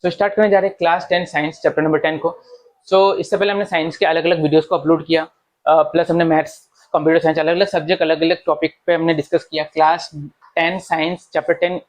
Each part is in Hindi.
तो स्टार्ट करने जा रहे हैं क्लास 10 साइंस चैप्टर नंबर 10 को। इससे पहले हमने साइंस के अलग अलग वीडियोस को अपलोड किया, प्लस हमने मैथ्स, कंप्यूटर साइंस, अलग अलग सब्जेक्ट, अलग अलग टॉपिक पे हमने डिस्कस किया। क्लास 10 साइंस चैप्टर 10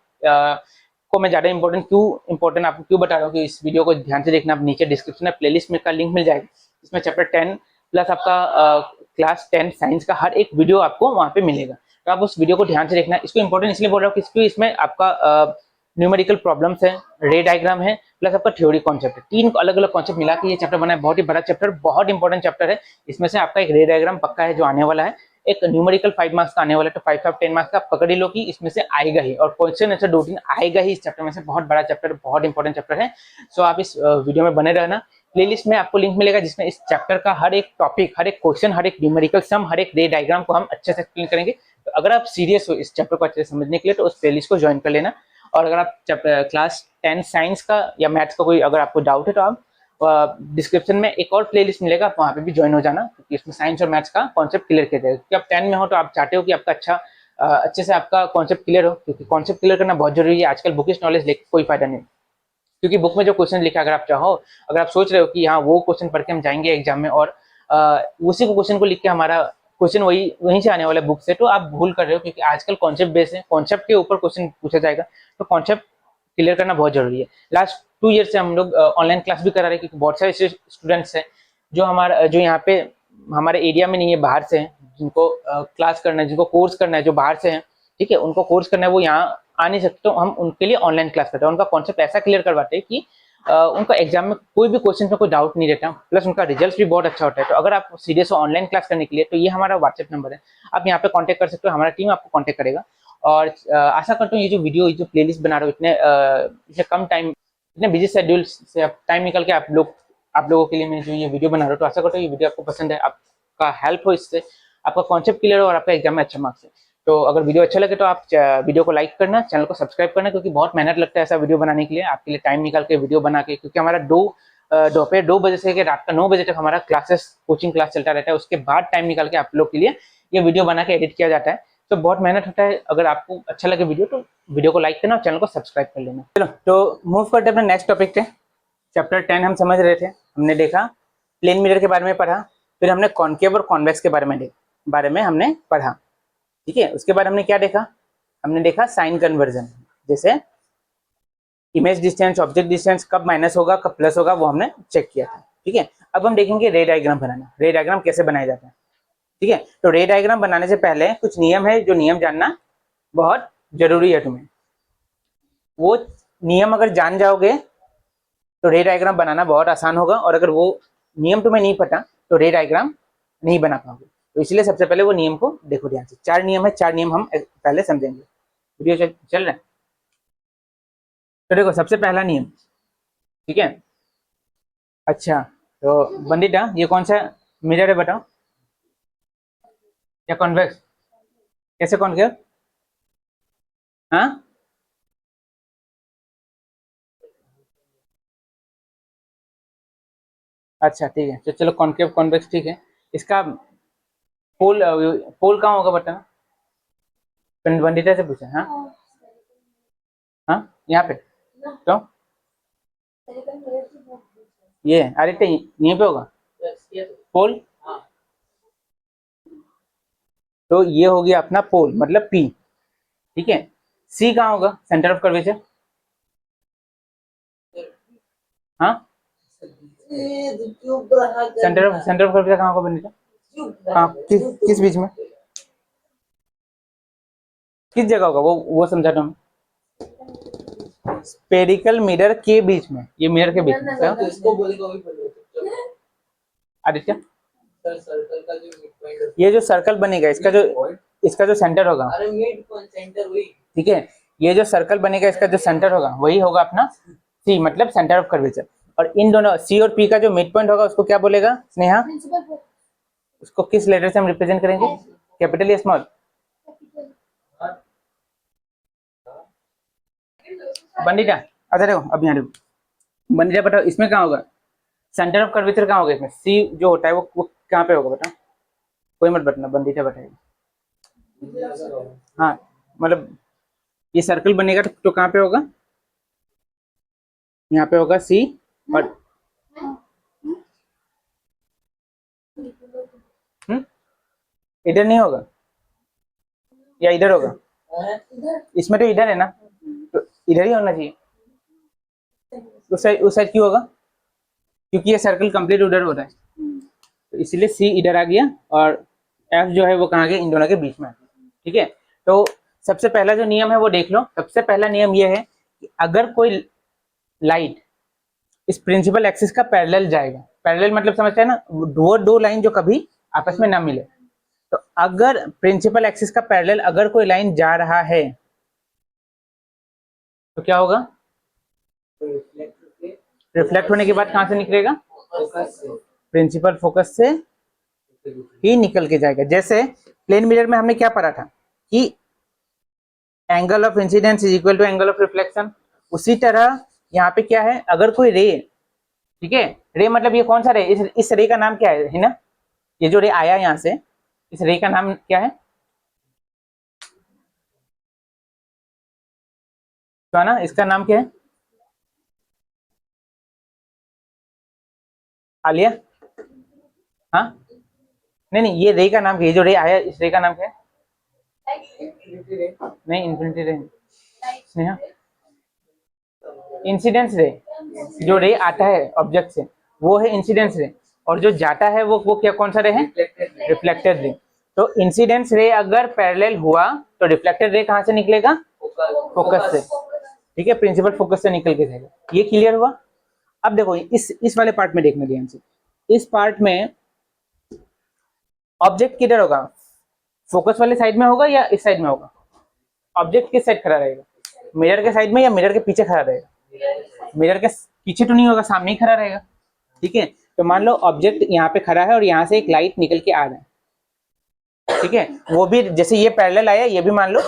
को मैं ज़्यादा इंपॉर्टेंट आपको क्यों बता रहा हूँ कि इस वीडियो को ध्यान से देखना। आप नीचे डिस्क्रिप्शन में प्लेलिस्ट में का लिंक मिल जाएगा, इसमें चैप्टर 10 प्लस आपका क्लास 10 साइंस का हर एक वीडियो आपको वहाँ पे मिलेगा। तो आप उस वीडियो को ध्यान से देखना। इसको इंपॉर्टेंट इसलिए बोल रहा हूँ कि इसमें आपका न्यूमेरिकल प्रॉब्लम्स है, रे डायग्राम है, प्लस आपका थ्योरी कॉन्सेप्ट है। तीन अलग अलग कॉन्सेप्ट मिला के ये चैप्टर बना है। बहुत ही बड़ा चैप्टर, बहुत इंपॉर्टेंट चैप्टर है। इसमें से आपका एक रे डायग्राम पक्का है जो आने वाला है, एक न्यूमेरिकल 5 मार्क्स का आने वाला है। तो 5 5 10 मार्क्स का पकड़ ही लो कि इसमें से आएगा ही, और क्वेश्चन आंसर 2-3 आएगा ही इस चैप्टर में से। बहुत बड़ा चैप्टर, बहुत इंपॉर्टेंट चैप्टर है। आप इस वीडियो में बने रहना। प्लेलिस्ट में आपको लिंक मिलेगा जिसमें इस चैप्टर का हर एक टॉपिक, हर एक क्वेश्चन, हर एक न्यूमेरिकल सम, हर एक रे डायग्राम को हम अच्छे से एक्सप्लेन करेंगे। तो अगर आप सीरियस हो इस चैप्टर को अच्छे से समझने के लिए तो उस प्लेलिस्ट को ज्वाइन कर लेना। और अगर आप क्लास 10 साइंस का या मैथ्स का कोई अगर आपको डाउट है तो आप डिस्क्रिप्शन में एक और प्लेलिस्ट मिलेगा, आप वहाँ पे भी ज्वाइन हो जाना, क्योंकि इसमें साइंस और मैथ्स का कॉन्सेप्ट क्लियर किया जाएगा। क्योंकि आप 10 में हो तो आप चाहते हो कि आपका अच्छे से आपका कॉन्सेप्ट क्लियर हो, क्योंकि कॉन्सेप्ट क्लियर करना बहुत जरूरी है। आजकल बुकिश नॉलेज लेके कोई फायदा नहीं, क्योंकि बुक में जो क्वेश्चन लिखा अगर आप चाहो, अगर आप सोच रहे हो कि हाँ वो क्वेश्चन पढ़ के हम जाएंगे एग्जाम में और उसी को क्वेश्चन को लिख के हमारा क्वेश्चन वहीं से आने वाला बुक से, तो आप भूल कर रहे हो। क्योंकि आजकल कॉन्सेप्ट बेस है, कॉन्सेप्ट के ऊपर क्वेश्चन पूछा जाएगा, तो कॉन्सेप्ट क्लियर करना बहुत जरूरी है। लास्ट 2 ईयर से हम लोग ऑनलाइन क्लास भी करा रहे हैं, क्योंकि बहुत सारे स्टूडेंट्स हैं जो यहाँ पे हमारे एरिया में नहीं है, बाहर से हैं, जिनको क्लास करना है, जिनको कोर्स करना है, जो बाहर से हैं, ठीक है, उनको कोर्स करना है, वो यहाँ आ नहीं सकते, तो हम उनके लिए ऑनलाइन क्लास करते हैं। उनका कॉन्सेप्ट ऐसा क्लियर करवाते हैं कि उनका एग्जाम में कोई भी क्वेश्चन में कोई डाउट नहीं रहता, प्लस उनका रिजल्ट भी बहुत अच्छा होता है। तो अगर आप सीरियस हो ऑनलाइन क्लास करने के लिए तो ये हमारा व्हाट्सएप नंबर है, आप यहाँ पे कांटेक्ट कर सकते हो, हमारा टीम आपको कांटेक्ट करेगा। और आशा करता हूँ ये जो वीडियो, ये जो प्लेलिस्ट बना रहे हो, इतने कम टाइम, इतने बिजी शेड्यूल से आप टाइम निकल के आप लोगों के लिए मैं जो ये वीडियो बना रहा हूँ, तो आशा करता हूँ ये वीडियो आपको पसंद है, आपका हेल्प हो इससे, आपका कॉन्सेप्ट क्लियर हो और आपका एग्जाम में अच्छा मार्क्स है। तो अगर वीडियो अच्छा लगे तो आप वीडियो को लाइक करना, चैनल को सब्सक्राइब करना, क्योंकि बहुत मेहनत लगता है ऐसा वीडियो बनाने के लिए, आपके लिए टाइम निकाल के वीडियो बना के। क्योंकि हमारा दोपहर 2 बजे से रात का 9 बजे तक हमारा कोचिंग क्लास चलता रहता है। उसके बाद टाइम निकाल के आप लोग के लिए ये वीडियो बना के एडिट किया जाता है, तो बहुत मेहनत होता है। अगर आपको अच्छा लगे वीडियो तो वीडियो को लाइक करना और चैनल को सब्सक्राइब कर लेना। चलो तो मूव करते हैं अपने नेक्स्ट टॉपिक पे। चैप्टर 10 हम समझ रहे थे, हमने देखा प्लेन मिरर के बारे में पढ़ा, फिर हमने कॉनकेव और कॉन्वेक्स के बारे में हमने पढ़ा, ठीक है। उसके बाद हमने क्या देखा, हमने देखा साइन कन्वर्जन, जैसे इमेज डिस्टेंस, ऑब्जेक्ट डिस्टेंस कब माइनस होगा कब प्लस होगा वो हमने चेक किया था, ठीक है। अब हम देखेंगे रे डायग्राम बनाना, रे डायग्राम कैसे बनाया जाता है, ठीक है। तो रे डायग्राम बनाने से पहले कुछ नियम है, जो नियम जानना बहुत जरूरी है तुम्हें। वो नियम अगर जान जाओगे तो रे डायग्राम बनाना बहुत आसान होगा, और अगर वो नियम तुम्हें नहीं पता तो रे डायग्राम नहीं बना पाओगे। तो इसलिए सबसे पहले वो नियम को देखो ध्यान से। 4 नियम है, 4 नियम हम पहले समझेंगे। वीडियो चल रहा है तो देखो, सबसे पहला नियम, ठीक है। अच्छा, तो बंदिता ये कौन सा मिरर है बताओ, या कॉन्वेक्स, कैसे कॉन्केव, हाँ अच्छा ठीक है, तो चलो कॉन्केव कॉन्वेक्स ठीक है। इसका पोल पोल कहाँ होगा बताना, बंदिता से पूछा, हाँ हाँ यहाँ पे, तो ये आदित्य यहीं पे होगा पोल, तो ये हो गया अपना पोल, मतलब पी, ठीक है। सी कहाँ होगा, सेंटर ऑफ कर्वेचर, हाँ सेंटर ऑफ कर्वेचर कहाँ होगा बंदिता, हाँ किस बीच में, किस जगह होगा वो समझा दो। स्पेरिकल मिरर के बीच में, ये मिरर के बीच में आदित्य, ये जो सर्कल बनेगा इसका जो सेंटर होगा, ठीक है, ये जो सर्कल बनेगा इसका जो सेंटर होगा वही होगा अपना सी, मतलब सेंटर ऑफ कर्वेचर। और इन दोनों सी और पी का जो मिड पॉइंट होगा उसको क्या बोलेगा स्नेहा, उसको किस लेटर से हम रिप्रेजेंट करेंगे, कैपिटल या स्मॉल, बंदिता अच्छा देखो, अब यहाँ देखो बंदिता बताओ इसमें कहाँ होगा सेंटर ऑफ कर्वेचर, कहाँ होगा इसमें, सी जो होता है वो कहाँ पे होगा बताओ, कोई मत बताना, बंदिता बताएगी। हाँ मतलब ये सर्कल बनेगा तो कहाँ पे होगा, यहाँ पे होगा सी, और इधर नहीं होगा या इधर होगा? इसमें तो इधर है ना, तो इधर ही होना चाहिए। उस साइड क्यों होगा? क्योंकि ये सर्कल कंप्लीट उधर हो रहा है, तो इसलिए सी इधर आ गया और एफ जो है वो कहाँ गया, इन दोनों के बीच में। ठीक है, तो सबसे पहला जो नियम है वो देख लो। सबसे पहला नियम ये है कि अगर कोई लाइट इस प्रिंसिपल एक्सिस का पैरेलल जाएगा, पैरेलल मतलब समझते हैं ना, वो दो लाइन जो कभी आपस में ना मिले, तो अगर प्रिंसिपल एक्सिस का पैरेलल अगर कोई लाइन जा रहा है तो क्या होगा? रिफ्लेक्ट होने के बाद कहां से निकलेगा? प्रिंसिपल फोकस से ही निकल के जाएगा। जैसे प्लेन मिरर में हमने क्या पढ़ा था कि angle of incidence is equal to angle of reflection, उसी तरह यहाँ पे क्या है, अगर कोई रे, ठीक है, रे मतलब ये कौन सा रे, इस रे का नाम क्या है ना, ये जो रे आया यहाँ से, इस रे का नाम क्या है? तो ना इसका नाम क्या है? आलिया? हाँ, नहीं नहीं, ये रे का नाम क्या है? ये जो रे आया इस रे का नाम क्या है? नहीं, इन्फिनिटी रे, स्नेहा, इंसिडेंस रे। जो रे आता है ऑब्जेक्ट से वो है इंसिडेंस रे, और जो जाता है वो क्या, कौन सा रे है? Reflected ray. तो इंसिडेंस रे अगर पैरेलल हुआ तो रिफ्लेक्टेड रे कहां से निकलेगा? फोकस से। ठीक है, प्रिंसिपल फोकस से निकल के जाएगा। ये क्लियर हुआ? अब देखो इस वाले पार्ट में देखना ध्यान से। इस पार्ट में ऑब्जेक्ट किधर होगा? फोकस वाले साइड में होगा या इस साइड में होगा? ऑब्जेक्ट किस साइड खड़ा रहेगा? मिरर के साइड में या मिरर के पीछे खड़ा रहेगा? मिरर के पीछे तो नहीं होगा, सामने ही खड़ा रहेगा। ठीक है, तो मान लो ऑब्जेक्ट यहाँ पे खड़ा है और यहाँ से एक लाइट निकल के आ रहा है। ठीक है, वो भी जैसे ये पैरेलल आया, ये भी मान लो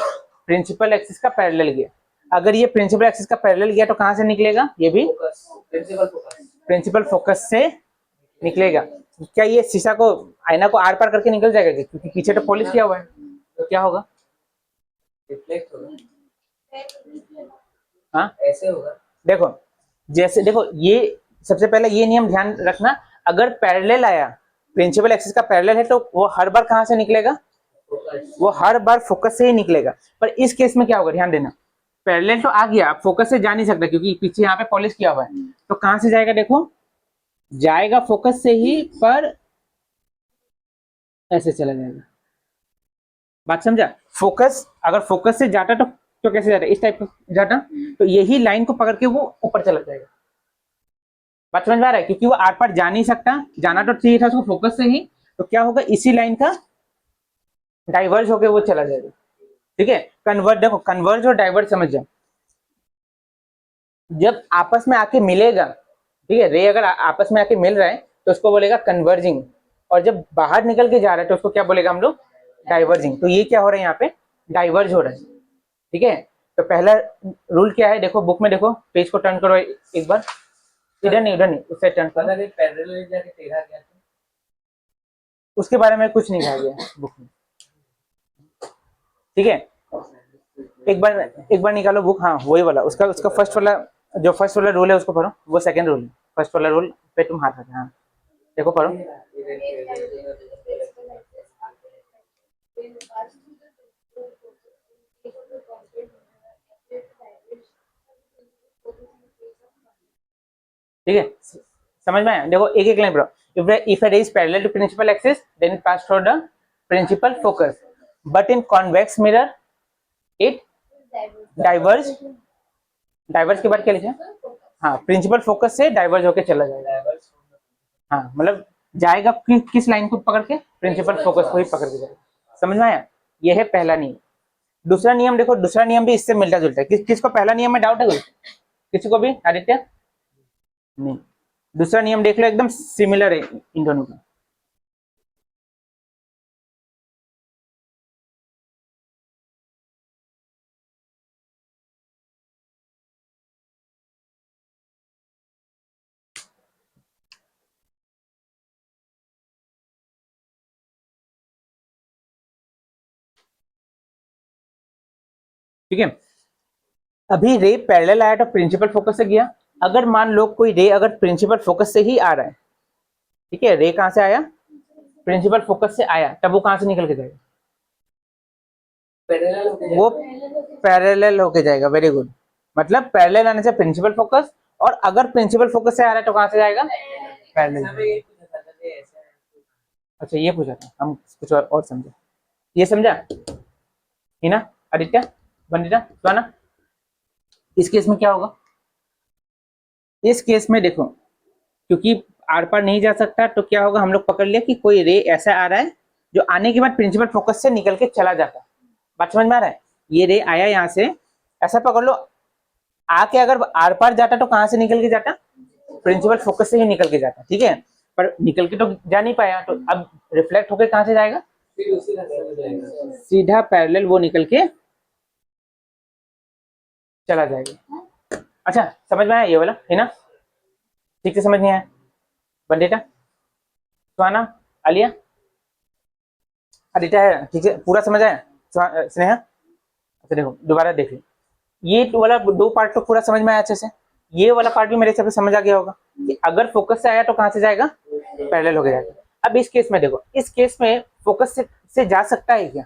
प्रिंसिपल एक्सिस का पैरेलल गया। अगर ये प्रिंसिपल एक्सिस का पैरेलल गया तो कहां से निकलेगा? ये भी प्रिंसिपल फोकस से निकलेगा। क्या ये शीशा को, आईना को आर पार करके निकल जाएगा क्या? क्योंकि पीछे तो पॉलिश किया हुआ है, तो क्या होगा? रिफ्लेक्ट होगा। हाँ, ऐसे होगा। देखो, जैसे देखो, ये सबसे पहले ये नियम ध्यान रखना, अगर पैरेलल आया, प्रिंसिपल एक्सिस का पैरेलल है, तो वो हर बार कहां से निकलेगा? वो हर बार फोकस से ही निकलेगा। पर इस केस में क्या होगा, ध्यान देना, पैरेलल तो आ गया, फोकस से जा नहीं सकता क्योंकि पीछे यहाँ पे पॉलिश किया हुआ है, तो कहां से जाएगा? देखो, जाएगा फोकस से ही, पर ऐसे चला जाएगा। बात समझा? फोकस, अगर फोकस से जाता तो कैसे जाता? इस टाइप का जाता, तो यही लाइन को पकड़ के वो ऊपर चला जाएगा। बात समझ में आ रहा है? क्योंकि वो आर पार जा नहीं सकता, जाना तो चाहिए था उसको फोकस से ही, तो क्या होगा, इसी लाइन का डाइवर्ज होके वो चला जाएगा। ठीक है, कन्वर्ज, देखो कन्वर्ज और डाइवर्ज समझ जाओ। जब आपस में आके मिलेगा, ठीक है, रे अगर आपस में आके मिल रहा है तो उसको बोलेगा कन्वर्जिंग, और जब बाहर निकल के जा रहा है तो उसको क्या बोलेगा हम लोग? डाइवर्जिंग। तो ये क्या हो रहा है यहाँ पे? डाइवर्ज हो रहा है। ठीक है, तो पहला रूल क्या है, देखो बुक में, देखो पेज को टर्न करो एक बार, इधर नहीं उधर नहीं, उस साइड टर्न करो। पैरेलल जाके टेढ़ा गया, उसके बारे में कुछ नहीं कहा गया बुक में। ठीक है, एक बार निकालो बुक, हाँ वही वाला, उसका उसका फर्स्ट वाला, जो फर्स्ट वाला रूल है उसको पढ़ो, वो सेकंड रूल है, फर्स्ट वाला रूल पे तुम हाथ रखो। हाँ देखो पढ़ो। ठीक है, समझ में आया? देखो एक एक लाइन पढ़ो। If a ray is parallel to principal axis then it pass through the principal focus, but in convex mirror it diverge, diverge के बाद क्या लिखे? हाँ, प्रिंसिपल फोकस से डाइवर्ज होके चला जाएगा। हाँ, मतलब जाएगा किस लाइन को पकड़ के? प्रिंसिपल फोकस को ही पकड़ के जाएगा। समझ में आया? ये है पहला नियम। दूसरा नियम देखो, दूसरा नियम भी इससे मिलता जुलता है। किसको पहला नियम में डाउट है कोई? किसी को भी? आदित्य? नहीं, दूसरा नियम देख लो, एकदम सिमिलर है इन दोनों का। ठीक है, अभी रे पैरेलल आया तो प्रिंसिपल फोकस से गया, अगर मान लो कोई रे अगर प्रिंसिपल फोकस से ही आ रहा है, ठीक है, रे कहां से आया, प्रिंसिपल फोकस से आया, तब वो कहां से निकल के जाएगा, वो पैरेलल होके जाएगा। वेरी गुड, मतलब पैरेलल आने से प्रिंसिपल फोकस, और अगर प्रिंसिपल फोकस से आ रहा है तो कहां से जाएगा, पैरेलल। अच्छा ये पूछा था, हम कुछ और समझे, ये समझा ही ना आदित्य, वंदिता, स्वाना। इस केस में क्या होगा, इस केस में देखो, क्योंकि आर पार नहीं जा सकता तो क्या होगा, हम लोग पकड़ लिया कि कोई रे ऐसा आ रहा है जो आने के बाद प्रिंसिपल फोकस से निकल के चला जाता है। बात समझ में आ रहा है, ये रे आया यहाँ से, ऐसा पकड़ लो, आके अगर आर पार जाता तो कहां से निकल के जाता, प्रिंसिपल फोकस से ही निकल के जाता, ठीक है, पर निकल के तो जा नहीं पाया, तो अब रिफ्लेक्ट होकर कहां से जाएगा, सीधा पैरेलल वो निकल के चला जाएगा। अच्छा समझ में आया ये वाला है ना, ठीक से समझ नहीं आया, बंडेटा, स्वाना, आलिया, आदित्य है, ठीक है पूरा समझ आया, स्नेहा। अच्छा देखो दोबारा देखिए, ये वाला दो पार्ट तो पूरा समझ में आया अच्छे से, ये वाला पार्ट भी मेरे हिसाब से समझ आ गया होगा कि अगर फोकस से आया तो कहां से जाएगा, पैरेलल होके जाएगा। अब इस केस में देखो, इस केस में फोकस से जा सकता है क्या,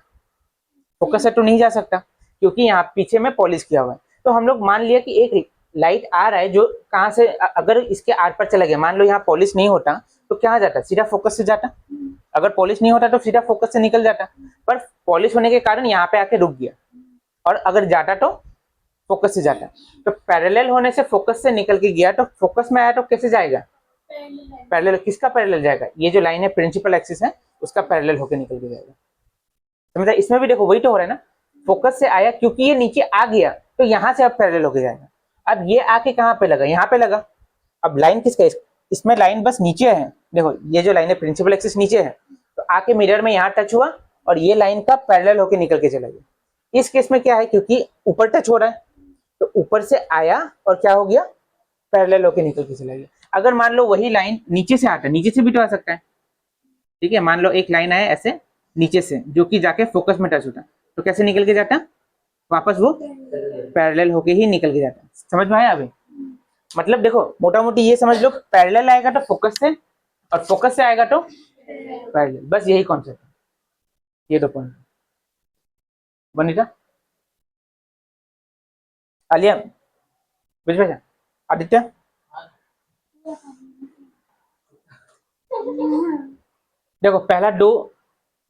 फोकस से तो नहीं जा सकता, क्योंकि यहाँ पीछे में पॉलिश किया हुआ है। तो हम लोग मान लिया कि एक लाइट आ रहा है जो कहाँ से, अगर इसके आर पर चला गया, मान लो यहाँ पॉलिश नहीं होता तो क्या जाता, सीधा फोकस से जाता, अगर पॉलिश नहीं होता तो सीधा फोकस से निकल जाता, पर पॉलिश होने के कारण यहाँ पे आके रुक गया, और अगर जाता तो फोकस से जाता, तो पैरेलल होने से फोकस से निकल के गया, तो फोकस में आया तो कैसे जाएगा, पैरेलल। किसका पैरेलल जाएगा, ये जो लाइन है प्रिंसिपल एक्सिस है उसका पैरेलल होकर निकल के जाएगा। समझा, इसमें भी देखो वही तो हो रहा है ना, फोकस से आया, क्योंकि ये नीचे आ गया तो यहाँ से अब पैरेलल होके जाएगा। अब ये आके कहाँ पे लगा, यहाँ पे लगा, अब लाइन किसका, इसमें लाइन बस नीचे है, देखो ये जो लाइन है प्रिंसिपल एक्सिस नीचे है, तो आके मिरर में यहाँ टच हुआ और ये लाइन का पैरेलल होके निकल के चला गया। इस केस में क्या है, क्योंकि ऊपर टच हो रहा है तो ऊपर से आया और क्या हो गया, पैरेलल होके निकल के चला गया। अगर मान लो वही लाइन नीचे से आता है, नीचे से भी तो आ सकता है, ठीक है, मान लो एक लाइन आया ऐसे नीचे से जो कि जाके फोकस में टच होता, तो कैसे निकल के जाता, वापस वो पैरेलल होके ही निकल के जाता। समझ में आया अभी, मतलब देखो मोटा मोटी ये समझ लो, पैरेलल आएगा तो फोकस से, और फोकस से आएगा तो पैरेलल, बस यही कॉन्सेप्ट है, ये दो पॉइंट। बनीता, आलिया, बुझ आदित्य, देखो पहला दो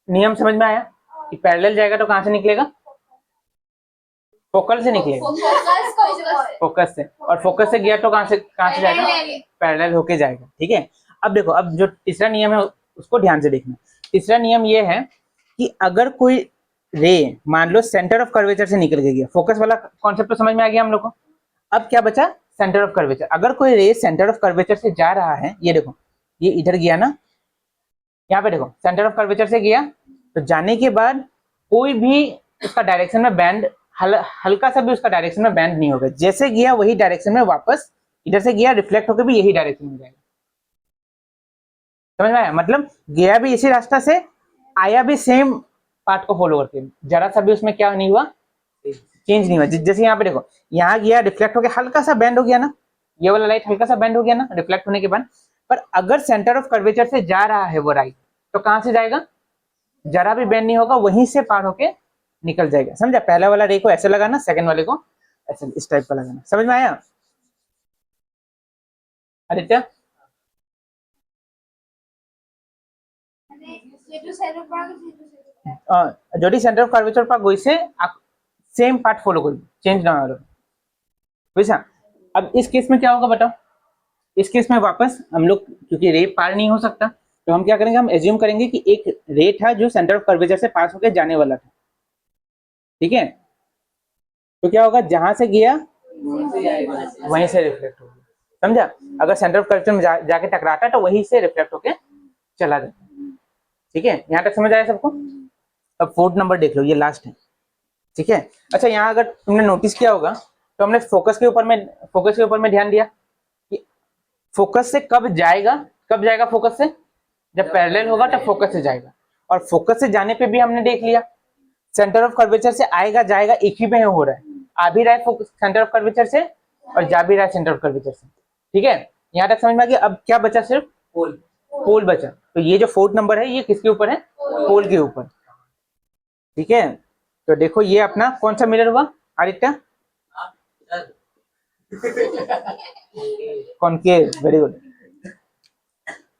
नियम समझ में आया कि पैरेलल जाएगा तो कहां से निकलेगा, फोकल से निकलेगा, फोकस से, और फोकस से गया तो कहां से जाएगा, पैरेलल होके जाएगा, ठीक है। अब देखो, अब जो तीसरा नियम है उसको ध्यान से देखना। तीसरा नियम ये है कि अगर कोई रे मान लो सेंटर ऑफ कर्वेचर से निकल के गया, फोकस वाला कॉन्सेप्ट तो समझ में आ गया हम लोग को, अब क्या बचा, सेंटर ऑफ कर्वेचर। अगर कोई रे सेंटर ऑफ कर्वेचर से जा रहा है, ये देखो ये इधर गया ना, यहाँ पे देखो सेंटर ऑफ कर्वेचर से गया, तो जाने के बाद कोई भी उसका डायरेक्शन में बैंड हल्का सा भी उसका डायरेक्शन में बैंड नहीं होगा, जैसे गया वही डायरेक्शन में वापस इधर से गया, रिफ्लेक्ट होकर भी यही डायरेक्शन में जाएगा। समझ में आया, मतलब गया भी इसी रास्ता से, आया भी सेम पार्ट को फॉलो करके, जरा सा भी उसमें क्या नहीं हुआ, चेंज नहीं हुआ। जैसे यहाँ पे देखो, यहाँ गया रिफ्लेक्ट होकर हल्का सा बैंड हो गया ना, ये वाला लाइट हल्का सा बैंड हो गया ना रिफ्लेक्ट होने के बाद, पर अगर सेंटर ऑफ कर्वेचर से जा रहा है वो राइट, तो कहां से जाएगा, जरा भी बैंड नहीं होगा, वहीं से पार होके निकल जाएगा। समझा, पहला वाला रे को ऐसे लगाना, सेकंड वाले को ऐसे इस टाइप का लगाना। समझ में आया आदित्य, যদি সেন্টার অফ কার্ভেচার পা গৈছে सेम पार्ट फॉलो कर, चेंज ना हो, बुझा। अब इस केस में क्या होगा बताओ, इस केस में वापस हम लोग, क्योंकि रे पार नहीं हो सकता, तो हम क्या करेंगे, हम एज्यूम करेंगे कि एक रे था जो सेंटर ऑफ कर्वेचर से पास होकर जाने वाला था, ठीक है, तो क्या होगा, जहां से गया वहीं से रिफ्लेक्ट होगा। समझा, अगर सेंटर ऑफ कर्वेचर में जाके टकराता तो वहीं से रिफ्लेक्ट होके चला जाता, ठीक है। यहाँ तक समझ आया सबको। अब फोर्थ नंबर देख लो, ये लास्ट है, ठीक है। अच्छा यहाँ अगर तुमने नोटिस किया होगा तो हमने फोकस के ऊपर में ध्यान दिया कि फोकस से कब जाएगा फोकस से, जब पैरेलल होगा तब फोकस से जाएगा, और फोकस से जाने पे भी हमने देख लिया सेंटर ऑफ कर्वेचर से आएगा जाएगा एक ही में हो रहा है, आ भी रहा है सेंटर ऑफ कर्वेचर से और जा भी रहा है सेंटर ऑफ कर्वेचर से। ठीक है, यहाँ तक समझ में आ गया। अब क्या बचा, सिर्फ पोल, पोल बचा। तो ये जो 4th नंबर है ये किसके ऊपर है, पोल के ऊपर। ठीक है, तो देखो ये अपना कौन सा मिरर हुआ आदित्य, कॉनकेव, वेरी गुड।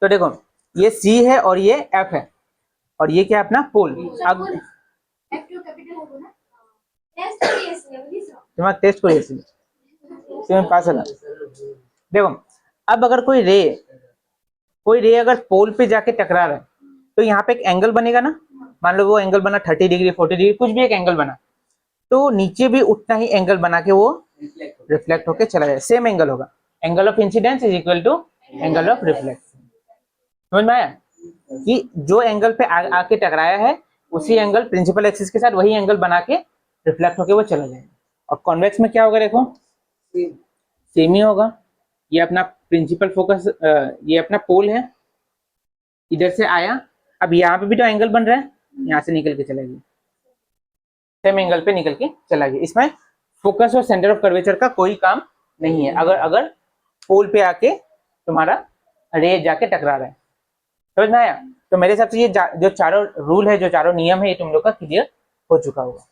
तो देखो ये सी है और ये एफ है और ये क्या है अपना पोल। अब तुम्हारा टेस्ट करिए इसमें पास है। देखो अब अगर कोई रे अगर पोल पे जाके टकरा रहा है तो यहाँ पे एक एंगल बनेगा ना, मान लो वो एंगल बना 30 डिग्री 40 डिग्री कुछ भी एक एंगल बना, तो नीचे भी उतना ही एंगल बना के वो रिफ्लेक्ट होके चला जाए, सेम एंगल होगा। Angle of incidence is equal to angle of reflection. समझ में आया कि जो एंगल पे आके टकराया है उसी एंगल प्रिंसिपल एक्सिस के साथ वही एंगल बना के रिफ्लेक्ट होके वो चला जाएगा। और कॉन्वेक्स में क्या होगा, देखो सेम ही होगा। ये अपना प्रिंसिपल फोकस, ये अपना पोल है, इधर से आया, अब यहाँ पे भी तो एंगल बन रहा है, यहाँ से निकल के चला गया, सेम एंगल पे निकल के चला गया। इसमें फोकस और सेंटर ऑफ कर्वेचर का कोई काम नहीं है अगर पोल पे आके तुम्हारा रे जाके टकरा रहा है। समझ में आया? तो मेरे हिसाब से ये जो चारों रूल है, जो चारों नियम है, ये तुम लोग का क्लियर हो चुका होगा।